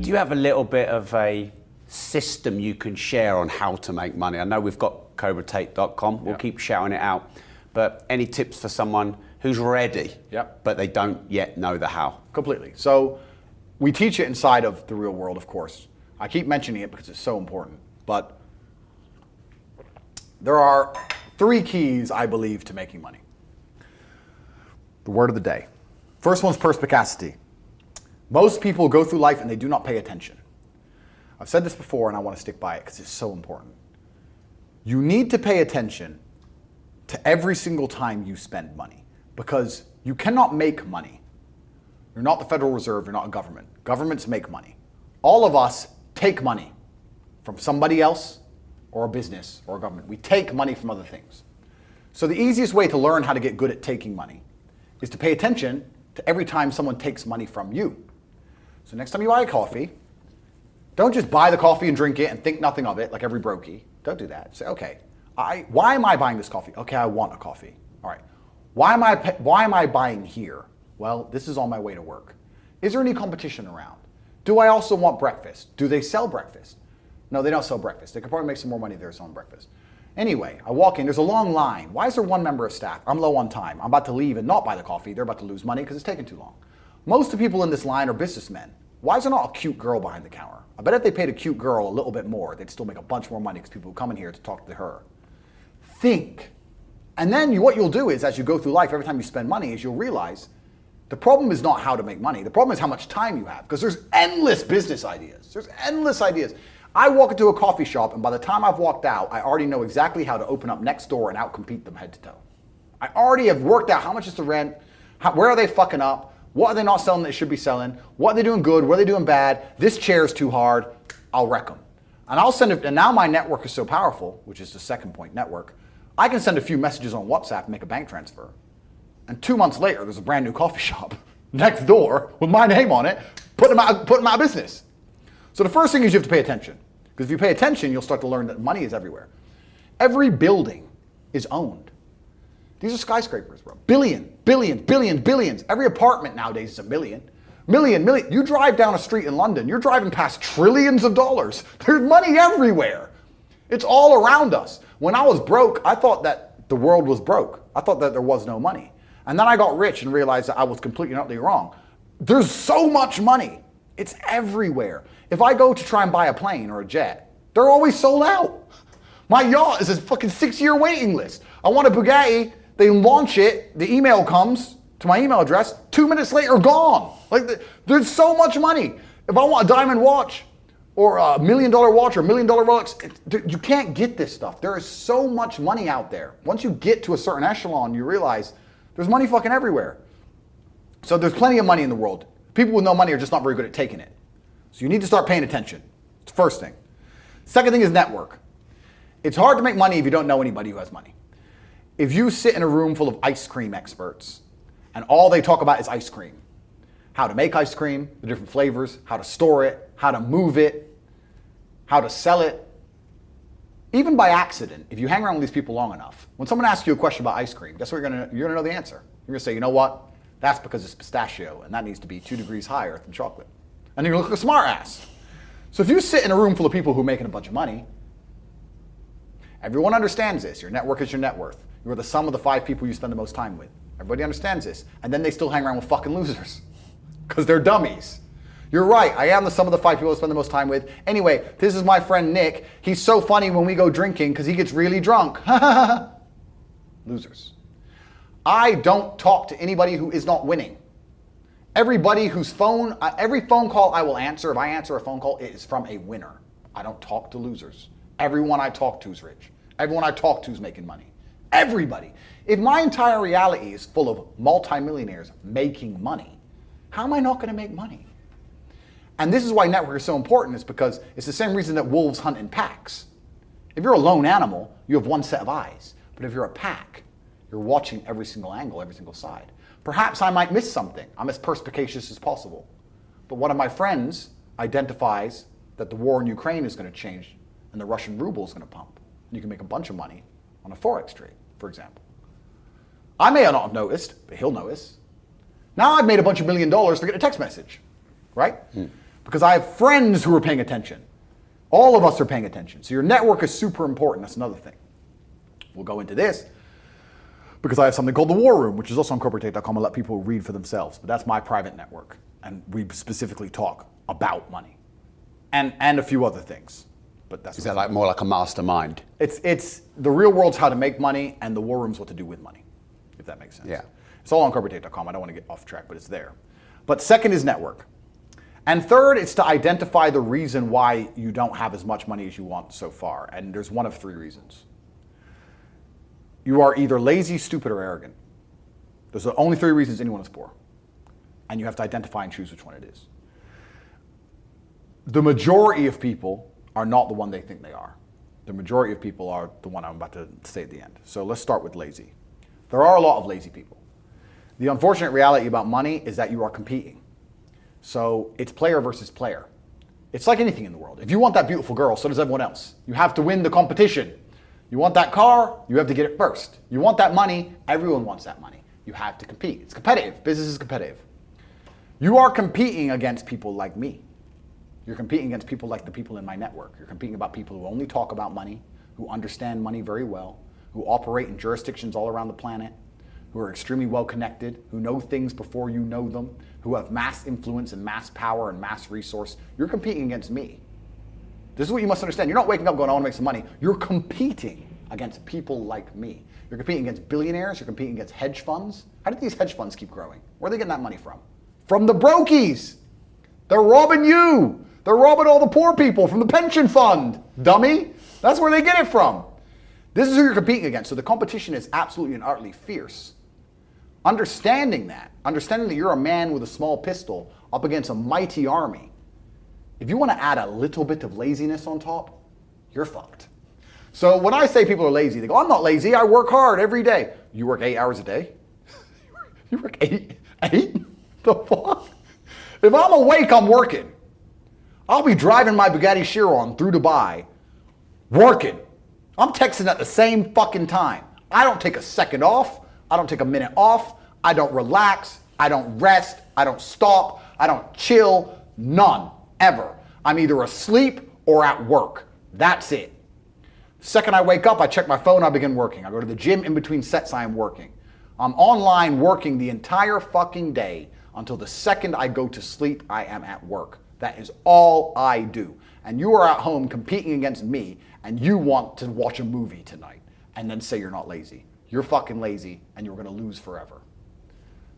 do you have a little bit of a system you can share on how to make money? I know we've got cobratate.com. We'll keep shouting it out. But any tips for someone who's ready, but they don't yet know the how? Completely. So we teach it inside of the real world, of course. I keep mentioning it because it's so important. But there are 3 keys, I believe, to making money. The word of the day. First one's perspicacity. Most people go through life and they do not pay attention. I've said this before and I want to stick by it because it's so important. You need to pay attention to every single time you spend money because you cannot make money. You're not the Federal Reserve, you're not a government. Governments make money. All of us take money from somebody else or a business or a government. We take money from other things. So the easiest way to learn how to get good at taking money is to pay attention to every time someone takes money from you. So next time you buy a coffee, don't just buy the coffee and drink it and think nothing of it like every brokey. Don't do that. Say, okay, why am I buying this coffee? Okay, I want a coffee. All right. Why am I buying here? Well, this is on my way to work. Is there any competition around? Do I also want breakfast? Do they sell breakfast? No, they don't sell breakfast. They could probably make some more money if they're selling breakfast. Anyway, I walk in, there's a long line. Why is there 1 member of staff? I'm low on time. I'm about to leave and not buy the coffee. They're about to lose money because it's taking too long. Most of the people in this line are businessmen. Why is there not a cute girl behind the counter? I bet if they paid a cute girl a little bit more, they'd still make a bunch more money because people would come in here to talk to her. Think. And then what you'll do is, as you go through life, every time you spend money, is you'll realize the problem is not how to make money. The problem is how much time you have because there's endless business ideas. There's endless ideas. I walk into a coffee shop and by the time I've walked out, I already know exactly how to open up next door and outcompete them head to toe. I already have worked out how much is the rent, where are they fucking up, what are they not selling that they should be selling, what are they doing good, what are they doing bad, this chair is too hard, I'll wreck them. And I'll send it, and now my network is so powerful, which is the second point, network, I can send a few messages on WhatsApp and make a bank transfer. And 2 months later, there's a brand new coffee shop next door with my name on it, putting them out of business. So the first thing is you have to pay attention. Because if you pay attention, you'll start to learn that money is everywhere. Every building is owned. These are skyscrapers, bro. Billions. Every apartment nowadays is a million. Million. You drive down a street in London, you're driving past trillions of dollars. There's money everywhere. It's all around us. When I was broke, I thought that the world was broke. I thought that there was no money. And then I got rich and realized that I was completely and utterly wrong. There's so much money. It's everywhere. If I go to try and buy a plane or a jet, they're always sold out. My yacht is a fucking 6-year waiting list. I want a Bugatti, they launch it, the email comes to my email address, 2 minutes later, gone. Like, there's so much money. If I want a diamond watch, or a $1 million watch, or $1 million Rolex, you can't get this stuff. There is so much money out there. Once you get to a certain echelon, you realize there's money fucking everywhere. So there's plenty of money in the world. People with no money are just not very good at taking it. So you need to start paying attention. It's the first thing. Second thing is network. It's hard to make money if you don't know anybody who has money. If you sit in a room full of ice cream experts and all they talk about is ice cream, how to make ice cream, the different flavors, how to store it, how to move it, how to sell it, even by accident, if you hang around with these people long enough, when someone asks you a question about ice cream, guess what you're gonna know the answer. You're gonna say, you know what? That's because it's pistachio and that needs to be 2 degrees higher than chocolate. And you're gonna look like a smart ass. So if you sit in a room full of people who are making a bunch of money, everyone understands this. Your network is your net worth. You're the sum of the 5 people you spend the most time with. Everybody understands this. And then they still hang around with fucking losers because they're dummies. You're right, I am the sum of the 5 people I spend the most time with. Anyway, this is my friend Nick. He's so funny when we go drinking because he gets really drunk. Losers. I don't talk to anybody who is not winning. Every phone call I will answer, if I answer a phone call, it is from a winner. I don't talk to losers. Everyone I talk to is rich. Everyone I talk to is making money. Everybody. If my entire reality is full of multimillionaires making money, how am I not going to make money? And this is why network is so important, is because it's the same reason that wolves hunt in packs. If you're a lone animal, you have one set of eyes. But if you're a pack, you're watching every single angle, every single side. Perhaps I might miss something. I'm as perspicacious as possible. But one of my friends identifies that the war in Ukraine is going to change and the Russian ruble is going to pump. And you can make a bunch of money on a Forex trade, for example. I may not have noticed, but he'll notice. Now I've made a bunch of $1 million to get a text message, right? because I have friends who are paying attention. All of us are paying attention. So your network is super important. That's another thing. We'll go into this because I have something called the War Room, which is also on CobraTate.com. I'll let people read for themselves. But that's my private network. And we specifically talk about money and a few other things. But that's Is that like more like a mastermind? It's the real world's how to make money, and the War Room's what to do with money, if that makes sense. Yeah. It's all on CobraTate.com. I don't want to get off track, but it's there. But second is network. And third, it's to identify the reason why you don't have as much money as you want so far. And there's one of three reasons. You are either lazy, stupid, or arrogant. Those are the only three reasons anyone is poor. And you have to identify and choose which one it is. The majority of people are not the one they think they are. The majority of people are the one I'm about to say at the end. So let's start with lazy. There are a lot of lazy people. The unfortunate reality about money is that you are competing. So it's player versus player. It's like anything in the world. If you want that beautiful girl, so does everyone else. You have to win the competition. You want that car, you have to get it first. You want that money, everyone wants that money. You have to compete. It's competitive. Business is competitive. You are competing against people like me. You're competing against people like the people in my network. You're competing about people who only talk about money, who understand money very well, who operate in jurisdictions all around the planet, who are extremely well connected, who know things before you know them, who have mass influence and mass power and mass resource. You're competing against me. This is what you must understand. You're not waking up going, I want to make some money. You're competing against people like me. You're competing against billionaires. You're competing against hedge funds. How did these hedge funds keep growing? Where are they getting that money from? From the brokies. They're robbing you. They're robbing all the poor people from the pension fund, dummy. That's where they get it from. This is who you're competing against. So the competition is absolutely and utterly fierce. Understanding that you're a man with a small pistol up against a mighty army, if you want to add a little bit of laziness on top, you're fucked. So when I say people are lazy, they go, I'm not lazy, I work hard every day. You work 8 hours a day? You work eight? The fuck? If I'm awake, I'm working. I'll be driving my Bugatti Chiron through Dubai, working. I'm texting at the same fucking time. I don't take a second off. I don't take a minute off. I don't relax. I don't rest. I don't stop. I don't chill. None. Ever. I'm either asleep or at work. That's it. Second I wake up, I check my phone, I begin working. I go to the gym in between sets, I am working. I'm online working the entire fucking day until the second I go to sleep, I am at work. That is all I do. And you are at home competing against me, and you want to watch a movie tonight and then say you're not lazy. You're fucking lazy, and you're gonna lose forever.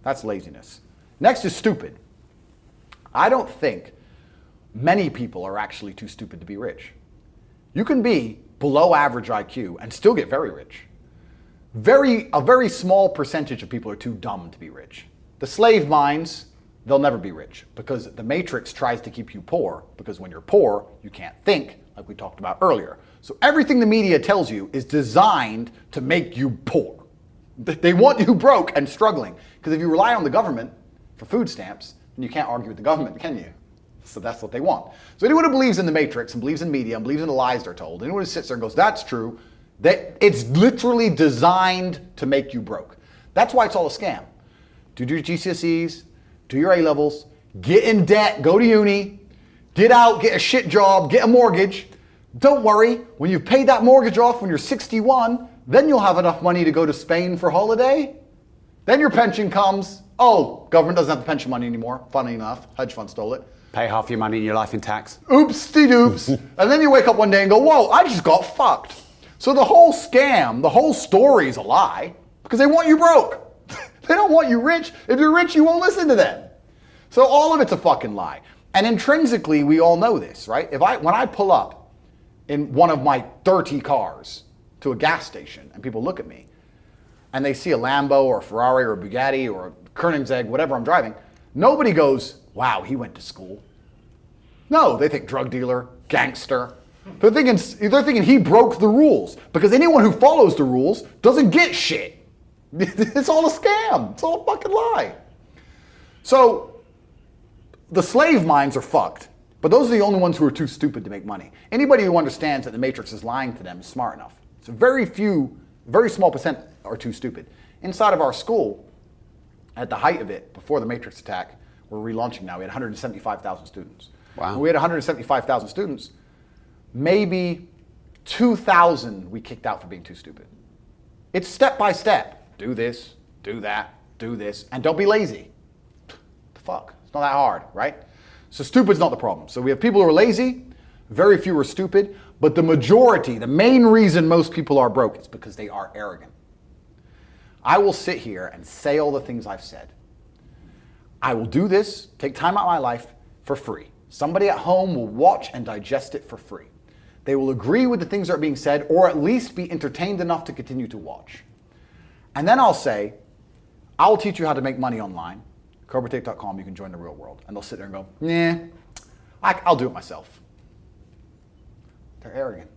That's laziness. Next is stupid. I don't think many people are actually too stupid to be rich. You can be below average IQ and still get very rich. A very small percentage of people are too dumb to be rich. The slave minds, they'll never be rich because the matrix tries to keep you poor, because when you're poor, you can't think, like we talked about earlier. So everything the media tells you is designed to make you poor. They want you broke and struggling, because if you rely on the government for food stamps, then you can't argue with the government, can you? So that's what they want. So anyone who believes in the matrix and believes in media and believes in the lies they're told, anyone who sits there and goes, that's true, it's literally designed to make you broke. That's why it's all a scam. Do your GCSEs, do your A-levels, get in debt, go to uni, get out, get a shit job, get a mortgage. Don't worry, when you've paid that mortgage off when you're 61, then you'll have enough money to go to Spain for holiday. Then your pension comes. Oh, government doesn't have the pension money anymore. Funny enough, hedge fund stole it. Pay half your money in your life in tax. Oops-de-doops. And then you wake up one day and go, whoa, I just got fucked. So the whole scam, the whole story is a lie because they want you broke. They don't want you rich. If you're rich, you won't listen to them. So all of it's a fucking lie. And intrinsically, we all know this, right? When I pull up in one of my 30 cars to a gas station and people look at me and they see a Lambo or a Ferrari or a Bugatti or a Koenigsegg, whatever I'm driving, nobody goes, wow, he went to school. No, they think drug dealer, gangster. They're thinking he broke the rules, because anyone who follows the rules doesn't get shit. It's all a scam. It's all a fucking lie. So the slave minds are fucked, but those are the only ones who are too stupid to make money. Anybody who understands that the matrix is lying to them is smart enough. So very small percent are too stupid. Inside of our school, at the height of it, before the matrix attack, we're relaunching now, we had 175,000 students. Wow. When we had 175,000 students, maybe 2,000 we kicked out for being too stupid. It's step by step. Do this, do that, do this, and don't be lazy. The fuck? It's not that hard, right? So stupid's not the problem. So we have people who are lazy, very few are stupid, but the majority, the main reason most people are broke is because they are arrogant. I will sit here and say all the things I've said. I will do this, take time out of my life for free. Somebody at home will watch and digest it for free. They will agree with the things that are being said, or at least be entertained enough to continue to watch. And then I'll say, I'll teach you how to make money online. CobraTate.com, you can join the real world. And they'll sit there and go, nah, I'll do it myself. They're arrogant.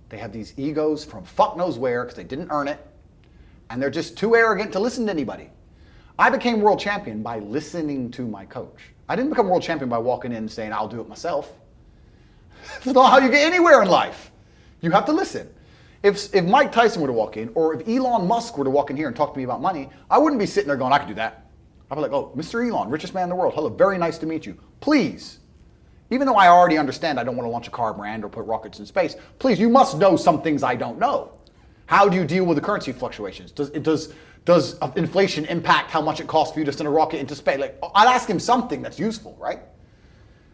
They have these egos from fuck knows where because they didn't earn it. And they're just too arrogant to listen to anybody. I became world champion by listening to my coach. I didn't become world champion by walking in and saying, I'll do it myself. That's not how you get anywhere in life. You have to listen. If Mike Tyson were to walk in, or if Elon Musk were to walk in here and talk to me about money, I wouldn't be sitting there going, I could do that. I'd be like, oh, Mr. Elon, richest man in the world. Hello, very nice to meet you. Please, even though I already understand I don't want to launch a car brand or put rockets in space, please, you must know some things I don't know. How do you deal with the currency fluctuations? Does inflation impact how much it costs for you to send a rocket into space? Like, I'd ask him something that's useful, right?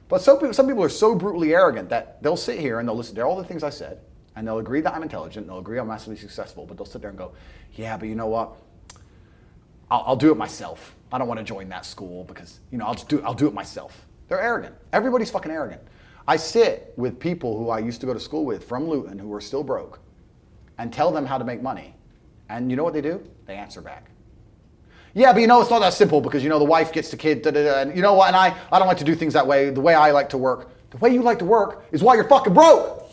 But some people are so brutally arrogant that they'll sit here and they'll listen to all the things I said, and they'll agree that I'm intelligent, and they'll agree I'm massively successful, but they'll sit there and go, yeah, but you know what? I'll do it myself. I don't want to join that school because, I'll do it myself. They're arrogant. Everybody's fucking arrogant. I sit with people who I used to go to school with from Luton who are still broke and tell them how to make money. And you know what they do? They answer back. Yeah, but it's not that simple because, the wife gets the kid, and you know what, and I don't like to do things that way. The way I like to work, the way you like to work is why you're fucking broke.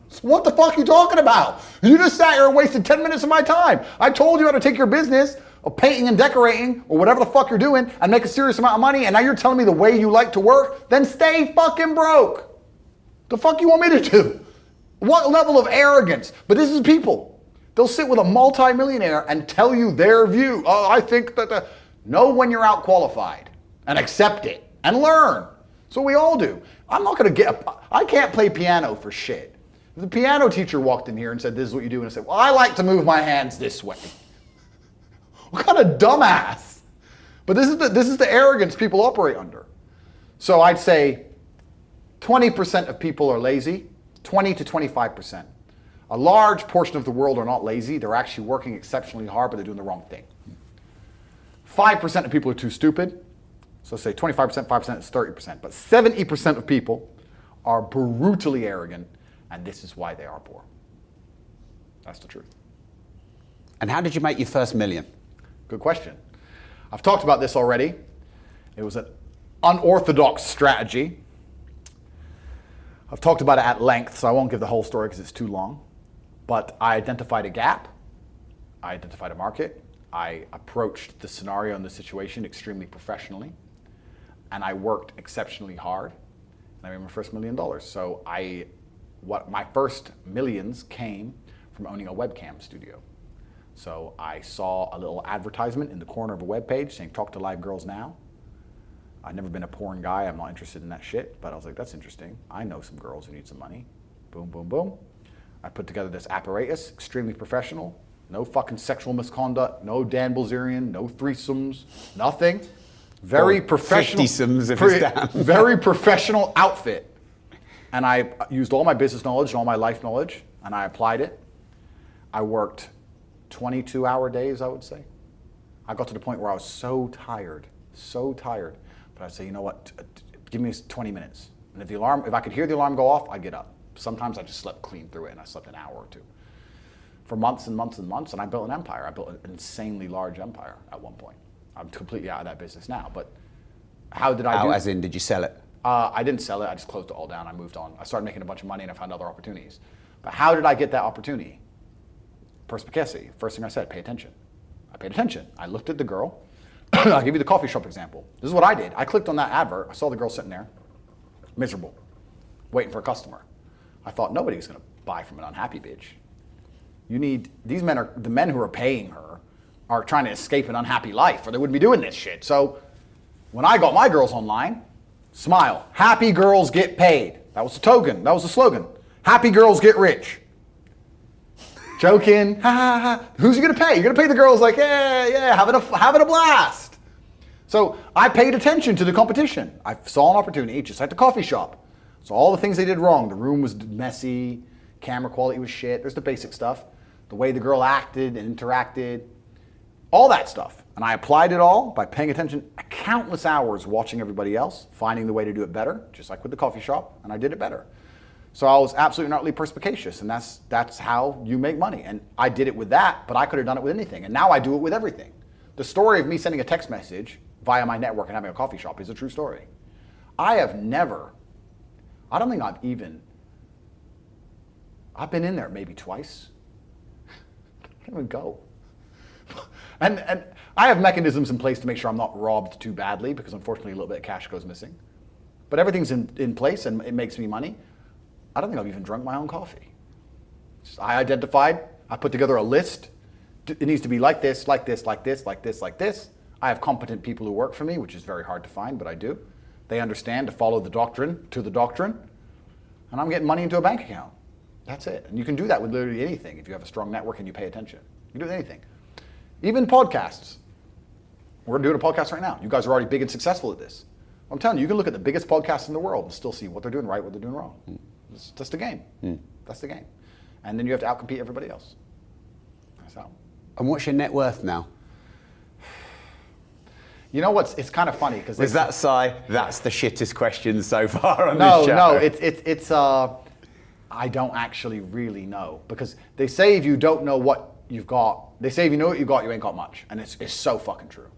So what the fuck are you talking about? You just sat here and wasted 10 minutes of my time. I told you how to take your business of painting and decorating or whatever the fuck you're doing and make a serious amount of money, and now you're telling me the way you like to work? Then stay fucking broke. The fuck you want me to do? What level of arrogance? But this is people. They'll sit with a multimillionaire and tell you their view. Oh, I think that know when you're out qualified and accept it and learn. That's what we all do. I can't play piano for shit. If the piano teacher walked in here and said, this is what you do, and I said, well, I like to move my hands this way. What kind of dumbass? But this is the arrogance people operate under. So I'd say 20% of people are lazy, 20 to 25%. A large portion of the world are not lazy. They're actually working exceptionally hard, but they're doing the wrong thing. 5% of people are too stupid. So say 25%, 5% is 30%. But 70% of people are brutally arrogant, and this is why they are poor. That's the truth. And how did you make your first million? Good question. I've talked about this already. It was an unorthodox strategy. I've talked about it at length, so I won't give the whole story because it's too long. But I identified a gap. I identified a market. I approached the scenario and the situation extremely professionally. And I worked exceptionally hard. And I made my first $1 million. So my first millions came from owning a webcam studio. So I saw a little advertisement in the corner of a web page saying, talk to live girls now. I've never been a porn guy. I'm not interested in that shit. But I was like, that's interesting. I know some girls who need some money. Boom, boom, boom. I put together this apparatus, extremely professional. No fucking sexual misconduct. No Dan Bilzerian. No threesomes. Nothing. Very professional. 50-somes if it's down. Very professional outfit. And I used all my business knowledge and all my life knowledge, and I applied it. I worked 22-hour days, I would say. I got to the point where I was so tired. But I'd say, you know what, give me 20 minutes. And if I could hear the alarm go off, I'd get up. Sometimes I just slept clean through it, and I slept an hour or two. For months and months and months, and I built an empire. I built an insanely large empire at one point. I'm completely out of that business now, but how did I do it? As in, did you sell it? I didn't sell it, I just closed it all down, I moved on. I started making a bunch of money and I found other opportunities. But how did I get that opportunity? Perspicacity. First thing I said, pay attention. I paid attention. I looked at the girl. I'll give you the coffee shop example. This is what I did. I clicked on that advert. I saw the girl sitting there, miserable, waiting for a customer. I thought nobody's going to buy from an unhappy bitch. The men who are paying her are trying to escape an unhappy life, or they wouldn't be doing this shit. So when I got my girls online, Smile. Happy girls get paid. That was the token. That was the slogan. Happy girls get rich. Joking. Ha ha ha. Who's you gonna pay? You're gonna pay the girls like, yeah, having a blast. So I paid attention to the competition. I saw an opportunity, just like the coffee shop. So all the things they did wrong. The room was messy. Camera quality was shit. There's the basic stuff. The way the girl acted and interacted. All that stuff. And I applied it all by paying attention countless hours watching everybody else, finding the way to do it better, just like with the coffee shop, and I did it better. So I was absolutely and utterly perspicacious, and that's how you make money. And I did it with that, but I could have done it with anything. And now I do it with everything. The story of me sending a text message via my network and having a coffee shop is a true story. I don't think I've been in there maybe twice. I can't even go. And I have mechanisms in place to make sure I'm not robbed too badly, because unfortunately a little bit of cash goes missing. But everything's in place and it makes me money. I don't think I've even drunk my own coffee. I identified, I put together a list. It needs to be like this, like this, like this, like this, like this. I have competent people who work for me, which is very hard to find, but I do. They understand to follow the doctrine, and I'm getting money into a bank account. That's it. And you can do that with literally anything if you have a strong network and you pay attention. You can do anything. Even podcasts. We're doing a podcast right now. You guys are already big and successful at this. I'm telling you, you can look at the biggest podcasts in the world and still see what they're doing right, what they're doing wrong. That's the game. That's the game. And then you have to outcompete everybody else. That's how. And what's your net worth now? You know what's? It's kind of funny because Is that Si? That's the shittest question so far on this show. No. It's I don't actually really know, because they say if you don't know what you've got, they say if you know what you got, you ain't got much, and it's so fucking true.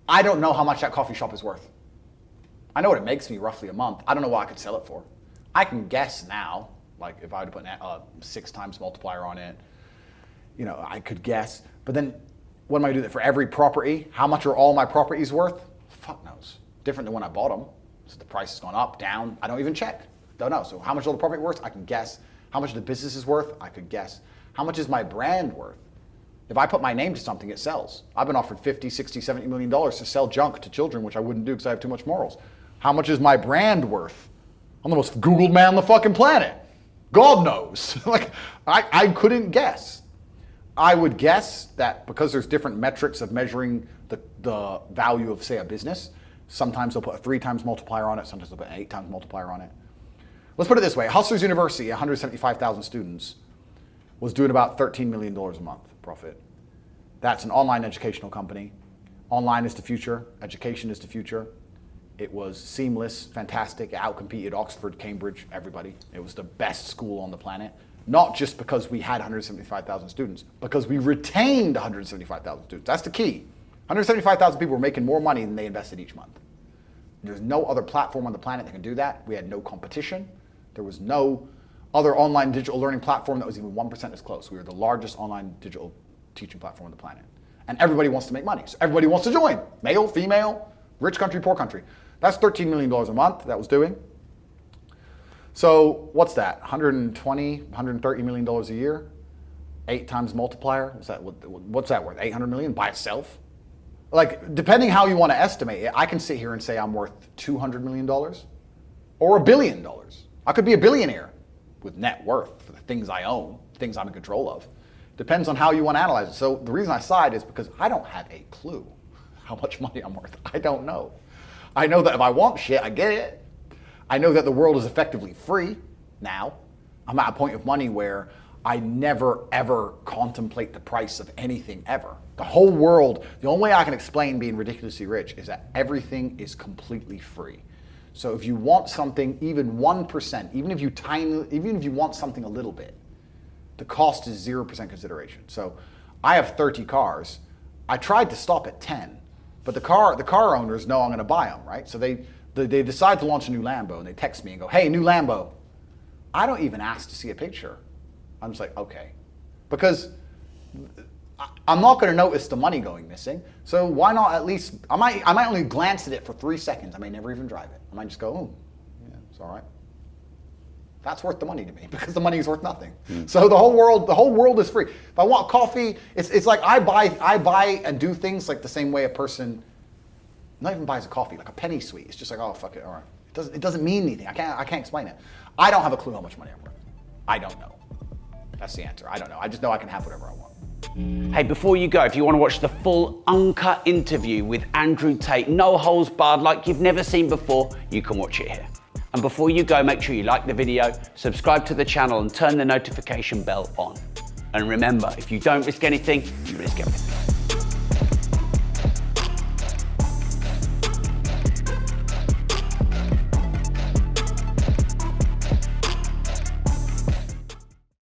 I don't know how much that coffee shop is worth. I know what it makes me roughly a month. I don't know what I could sell it for. I can guess now, like if I were to put a 6 times multiplier on it, I could guess. But then what am I going to do that for every property? How much are all my properties worth? Fuck knows. Different than when I bought them. So the price has gone up, down. I don't even check. Don't know. So how much is all the property worth? I can guess. How much the business is worth? I could guess. How much is my brand worth? If I put my name to something, it sells. I've been offered $50, $60, $70 million to sell junk to children, which I wouldn't do because I have too much morals. How much is my brand worth? I'm the most Googled man on the fucking planet. God knows. I couldn't guess. I would guess that because there's different metrics of measuring the value of, say, a business, sometimes they'll put a 3 times multiplier on it, sometimes they'll put an 8 times multiplier on it. Let's put it this way. Hustlers University, 175,000 students, was doing about $13 million a month profit. That's an online educational company. Online is the future. Education is the future. It was seamless, fantastic. It outcompeted Oxford, Cambridge, everybody. It was the best school on the planet. Not just because we had 175,000 students, because we retained 175,000 students. That's the key. 175,000 people were making more money than they invested each month. There's no other platform on the planet that can do that. We had no competition. There was no other online digital learning platform that was even 1% as close. We were the largest online digital teaching platform on the planet. And everybody wants to make money. So everybody wants to join. Male, female, rich country, poor country. That's $13 million a month that was doing. So what's that? $120, $130 million a year? 8 times multiplier? What's that worth? 800 million by itself? Like, depending how you want to estimate it, I can sit here and say I'm worth $200 million or $1 billion. I could be a billionaire with net worth for the things I own, things I'm in control of. Depends on how you want to analyze it. So the reason I sighed is because I don't have a clue how much money I'm worth. I don't know. I know that if I want shit, I get it. I know that the world is effectively free now. I'm at a point of money where I never, ever contemplate the price of anything ever. The whole world, the only way I can explain being ridiculously rich is that everything is completely free. So if you want something, even 1%, even if you want something a little bit, the cost is 0% consideration. So I have 30 cars. I tried to stop at 10, but the car owners know I'm going to buy them, right? So they decide to launch a new Lambo, and they text me and go, "Hey, new Lambo." I don't even ask to see a picture. I'm just like, okay, because I'm not going to notice the money going missing. So why not at least? I might only glance at it for 3 seconds. I may never even drive it. I might just go, "Oh, yeah, it's all right." That's worth the money to me because the money is worth nothing. So the whole world is free. If I want coffee, it's like I buy and do things like the same way a person Not even buys a coffee, like a penny sweet. It's just like, oh, fuck it, all right. It doesn't mean anything. I can't explain it. I don't have a clue how much money I'm worth. I don't know. That's the answer. I don't know. I just know I can have whatever I want. Hey, before you go, if you want to watch the full uncut interview with Andrew Tate, no holds barred, like you've never seen before, you can watch it here. And before you go, make sure you like the video, subscribe to the channel and turn the notification bell on. And remember, if you don't risk anything, you risk everything.